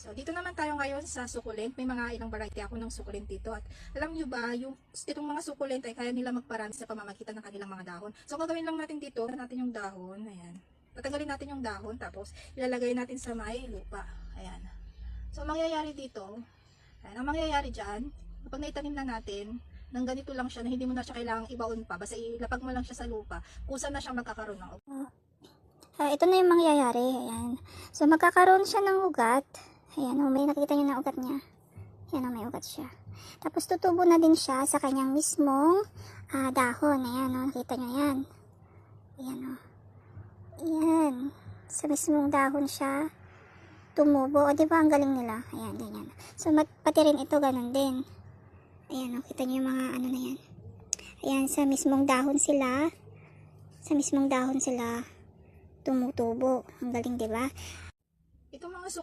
So, dito naman tayo ngayon sa succulent. May mga ilang variety ako ng succulent dito. At alam nyo ba, itong mga succulent ay kaya nila magparami sa pamamagitan ng kanilang mga dahon. So, gagawin lang natin dito, natin yung dahon. Ayan. Tatanggalin natin yung dahon, tapos ilalagay natin sa may lupa. Ayan. So, mangyayari dito, ayan, ang mangyayari dyan, kapag naitanim na natin, nang ganito lang siya, na hindi mo na siya kailangang ibaon pa, basta ilapag mo lang siya sa lupa, kusa na siya magkakaroon ng Ito na yung mangyayari. Ayan. So, magkakaroon siya ng ugat. Ayan, may nakita nyo na ugat niya. Ayan, may ugat siya. Tapos, tutubo na din siya sa kanyang mismong dahon. Ayan, nakita nyo yan. Ayan, Ayan. Sa mismong dahon siya tumubo. O, diba, ang galing nila. Ayan, ganyan. So, pati rin ito, ganun din. Ayan, kita nyo yung mga ano na yan. Ayan, sa mismong dahon sila tumutubo. Ang galing, 'di ba?